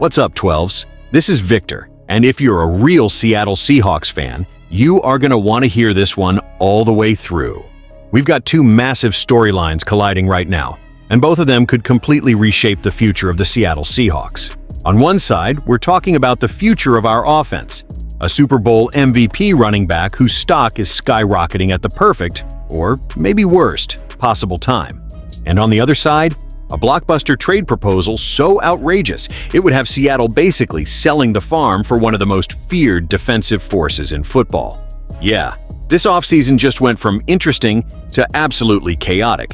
What's up, 12s? This is Victor, and if you're a real Seattle Seahawks fan, you are going to want to hear this one all the way through. We've got two massive storylines colliding right now, and both of them could completely reshape the future of the Seattle Seahawks. On one side, we're talking about the future of our offense, a Super Bowl MVP running back whose stock is skyrocketing at the perfect, or maybe worst, possible time. And on the other side, a blockbuster trade proposal so outrageous it would have Seattle basically selling the farm for one of the most feared defensive forces in football. Yeah, this offseason just went from interesting to absolutely chaotic.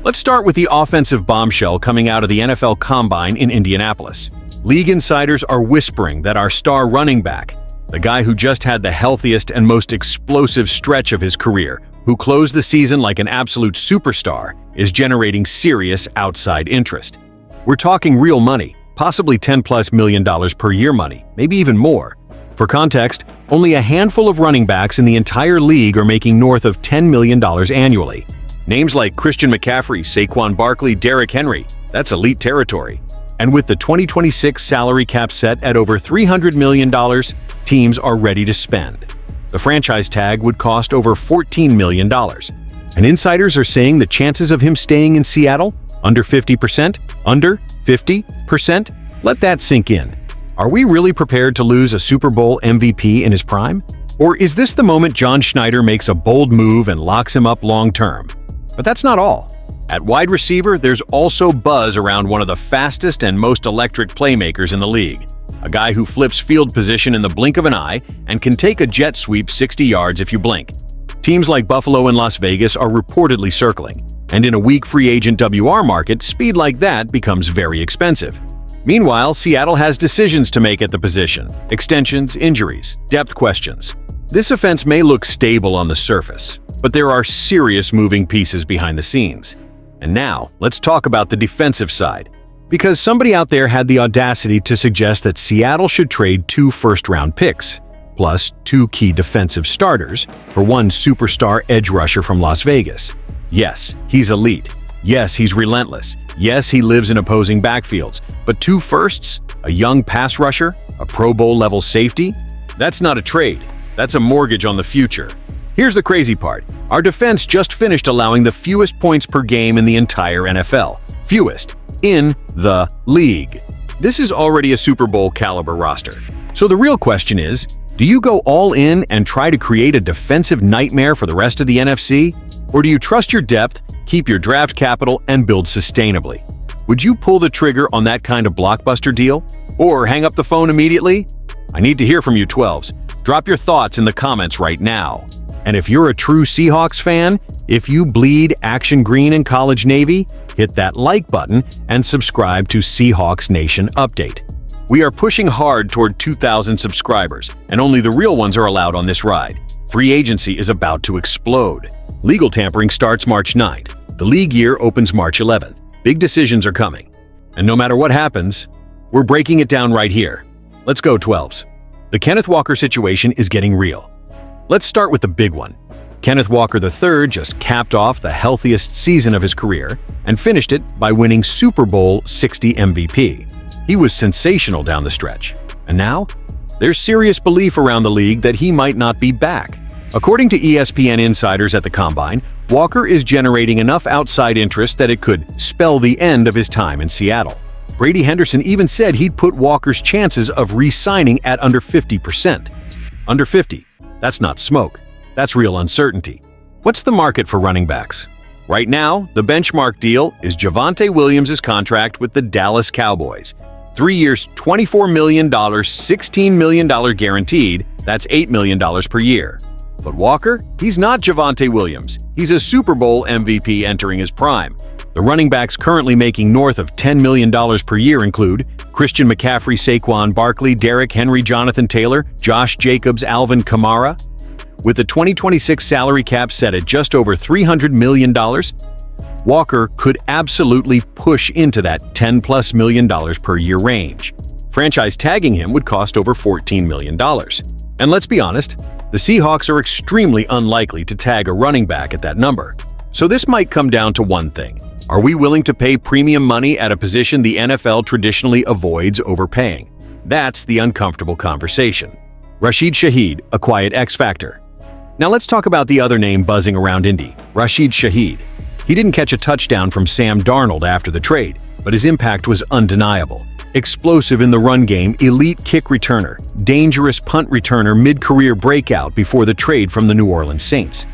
Let's start with the offensive bombshell coming out of the NFL Combine in Indianapolis. League insiders are whispering that our star running back, the guy who just had the healthiest and most explosive stretch of his career, who closed the season like an absolute superstar, is generating serious outside interest. We're talking real money, possibly $10+ million per year money, maybe even more. For context, only a handful of running backs in the entire league are making north of $10 million annually. Names like Christian McCaffrey, Saquon Barkley, Derrick Henry, that's elite territory. And with the 2026 salary cap set at over $300 million, teams are ready to spend. The franchise tag would cost over $14 million. And insiders are saying the chances of him staying in Seattle? Under 50%? Under 50%? Let that sink in. Are we really prepared to lose a Super Bowl MVP in his prime? Or is this the moment John Schneider makes a bold move and locks him up long-term? But that's not all. At wide receiver, there's also buzz around one of the fastest and most electric playmakers in the league. A guy who flips field position in the blink of an eye and can take a jet sweep 60 yards if you blink. Teams like Buffalo and Las Vegas are reportedly circling, and in a weak free agent WR market, speed like that becomes very expensive. Meanwhile, Seattle has decisions to make at the position: extensions, injuries, depth questions. This offense may look stable on the surface, but there are serious moving pieces behind the scenes. And now, let's talk about the defensive side. Because somebody out there had the audacity to suggest that Seattle should trade 2 first-round picks, plus 2 key defensive starters, for one superstar edge rusher from Las Vegas. Yes, he's elite. Yes, he's relentless. Yes, he lives in opposing backfields. But 2 firsts? A young pass rusher? A Pro Bowl-level safety? That's not a trade. That's a mortgage on the future. Here's the crazy part. Our defense just finished allowing the fewest points per game in the entire NFL. Fewest in the league. This is already a Super Bowl caliber roster. So the real question is, do you go all in and try to create a defensive nightmare for the rest of the NFC? Or do you trust your depth, keep your draft capital, and build sustainably? Would you pull the trigger on that kind of blockbuster deal? Or hang up the phone immediately? I need to hear from you 12s. Drop your thoughts in the comments right now. And if you're a true Seahawks fan, if you bleed action green and college navy, hit that like button and subscribe to Seahawks Nation Update. We are pushing hard toward 2,000 subscribers, and only the real ones are allowed on this ride. Free agency is about to explode. Legal tampering starts March 9th. The league year opens March 11th. Big decisions are coming. And no matter what happens, we're breaking it down right here. Let's go, 12s. The Kenneth Walker situation is getting real. Let's start with the big one. Kenneth Walker III just capped off the healthiest season of his career and finished it by winning Super Bowl 60 MVP. He was sensational down the stretch. And now, there's serious belief around the league that he might not be back. According to ESPN insiders at the Combine, Walker is generating enough outside interest that it could spell the end of his time in Seattle. Brady Henderson even said he'd put Walker's chances of re-signing at under 50%. Under 50. That's not smoke. That's real uncertainty. What's the market for running backs? Right now, the benchmark deal is Javonte Williams' contract with the Dallas Cowboys. 3 years, $24 million, $16 million guaranteed. That's $8 million per year. But Walker? He's not Javonte Williams. He's a Super Bowl MVP entering his prime. The running backs currently making north of $10 million per year include Christian McCaffrey, Saquon Barkley, Derrick Henry, Jonathan Taylor, Josh Jacobs, Alvin Kamara. With the 2026 salary cap set at just over $300 million, Walker could absolutely push into that $10+ million per year range. Franchise tagging him would cost over $14 million. And let's be honest, the Seahawks are extremely unlikely to tag a running back at that number. So this might come down to one thing. Are we willing to pay premium money at a position the NFL traditionally avoids overpaying? That's the uncomfortable conversation. Rashid Shaheed, a quiet X factor. Now let's talk about the other name buzzing around Indy, Rashid Shaheed. He didn't catch a touchdown from Sam Darnold after the trade, but his impact was undeniable. Explosive in the run game, elite kick returner, dangerous punt returner, mid-career breakout before the trade from the New Orleans Saints.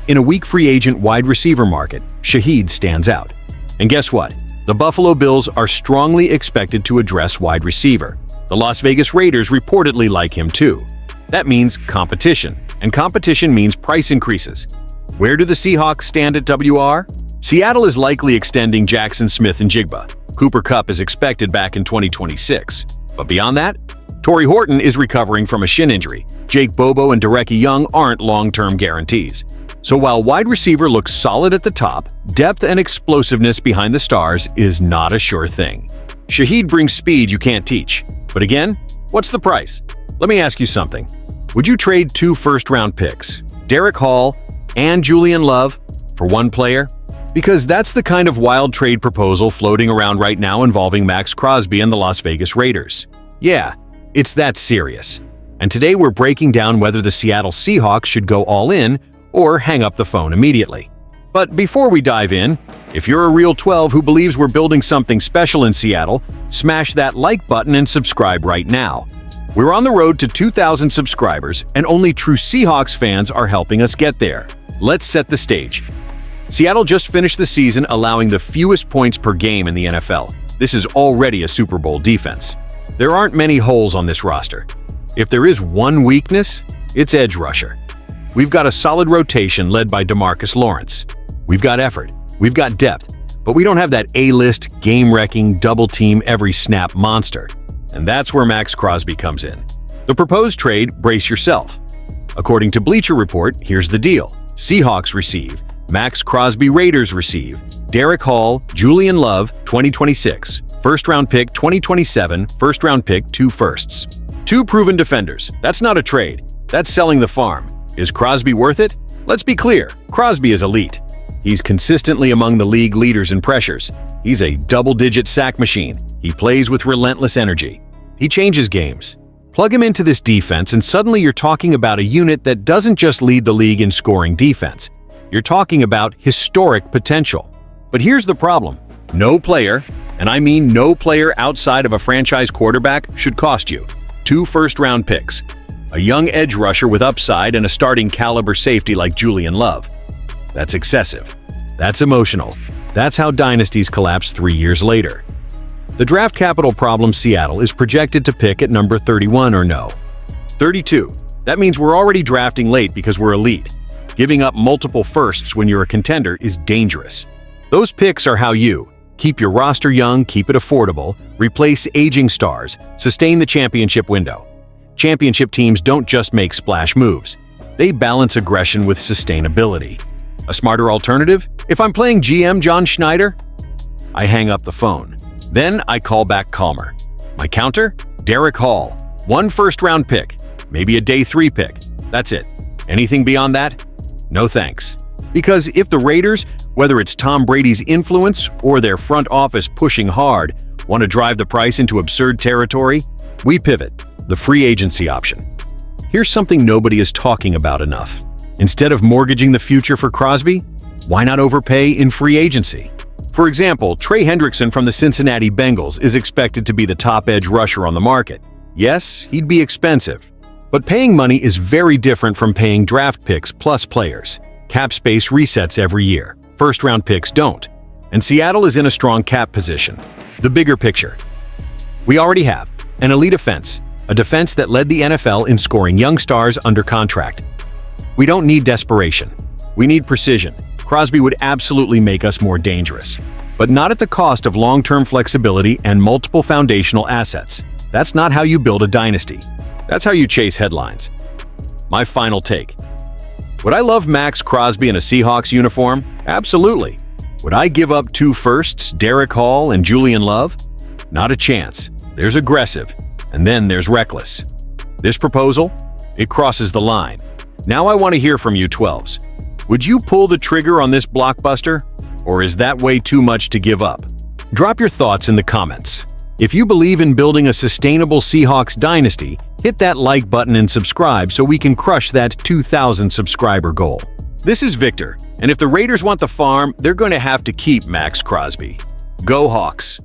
In a weak free agent wide receiver market, Shaheed stands out. And guess what? The Buffalo Bills are strongly expected to address wide receiver. The Las Vegas Raiders reportedly like him too. That means competition, and competition means price increases. Where do the Seahawks stand at WR? Seattle is likely extending Jackson Smith-Njigba. Cooper Kupp is expected back in 2026. But beyond that, Torrey Horton is recovering from a shin injury. Jake Bobo and Derecki Young aren't long-term guarantees. So while wide receiver looks solid at the top, depth and explosiveness behind the stars is not a sure thing. Shaheed brings speed you can't teach. But again, what's the price? Let me ask you something. Would you trade 2 first-round picks, Derek Hall and Julian Love, for one player? Because that's the kind of wild trade proposal floating around right now involving Maxx Crosby and the Las Vegas Raiders. Yeah, it's that serious. And today we're breaking down whether the Seattle Seahawks should go all in or hang up the phone immediately. But before we dive in, if you're a real 12 who believes we're building something special in Seattle, smash that like button and subscribe right now. We're on the road to 2,000 subscribers, and only true Seahawks fans are helping us get there. Let's set the stage. Seattle just finished the season allowing the fewest points per game in the NFL. This is already a Super Bowl defense. There aren't many holes on this roster. If there is one weakness, it's edge rusher. We've got a solid rotation led by DeMarcus Lawrence. We've got effort, we've got depth, but we don't have that A-list, game-wrecking, double-team every snap monster. And that's where Maxx Crosby comes in. The proposed trade, brace yourself. According to Bleacher Report, here's the deal. Seahawks receive, Maxx Crosby Raiders receive, Derek Hall, Julian Love, 2026, first-round pick 2027, first-round pick 2 firsts. 2 proven defenders. That's not a trade. That's selling the farm. Is Crosby worth it? Let's be clear. Crosby is elite. He's consistently among the league leaders in pressures. He's a double-digit sack machine. He plays with relentless energy. He changes games. Plug him into this defense and suddenly you're talking about a unit that doesn't just lead the league in scoring defense. You're talking about historic potential. But here's the problem. No player, and I mean no player outside of a franchise quarterback, should cost you 2 first-round picks, a young edge rusher with upside, and a starting caliber safety like Julian Love. That's excessive. That's emotional. That's how dynasties collapse 3 years later. The draft capital problem Seattle is projected to pick at number 31 or no. 32. That means we're already drafting late because we're elite. Giving up multiple firsts when you're a contender is dangerous. Those picks are how you keep your roster young, keep it affordable, replace aging stars, sustain the championship window. Championship teams don't just make splash moves. They balance aggression with sustainability. A smarter alternative? If I'm playing GM John Schneider, I hang up the phone. Then I call back calmer. My counter? Derek Hall. 1 first-round pick, maybe a day 3 pick. That's it. Anything beyond that? No thanks. Because if the Raiders, whether it's Tom Brady's influence or their front office pushing hard, want to drive the price into absurd territory, we pivot, the free agency option. Here's something nobody is talking about enough. Instead of mortgaging the future for Crosby, why not overpay in free agency? For example, Trey Hendrickson from the Cincinnati Bengals is expected to be the top edge rusher on the market. Yes, he'd be expensive. But paying money is very different from paying draft picks plus players. Cap space resets every year. First-round picks don't. And Seattle is in a strong cap position. The bigger picture. We already have an elite offense, a defense that led the NFL in scoring young stars under contract. We don't need desperation. We need precision. Crosby would absolutely make us more dangerous, but not at the cost of long-term flexibility and multiple foundational assets. That's not how you build a dynasty. That's how you chase headlines. My final take. Would I love Maxx Crosby in a Seahawks uniform? Absolutely. Would I give up 2 firsts, Derek Hall and Julian Love? Not a chance. There's aggressive, and then there's reckless. This proposal? It crosses the line. Now I want to hear from you 12s. Would you pull the trigger on this blockbuster? Or is that way too much to give up? Drop your thoughts in the comments. If you believe in building a sustainable Seahawks dynasty, hit that like button and subscribe so we can crush that 2,000 subscriber goal. This is Victor, and if the Raiders want the farm, they're going to have to keep Maxx Crosby. Go Hawks!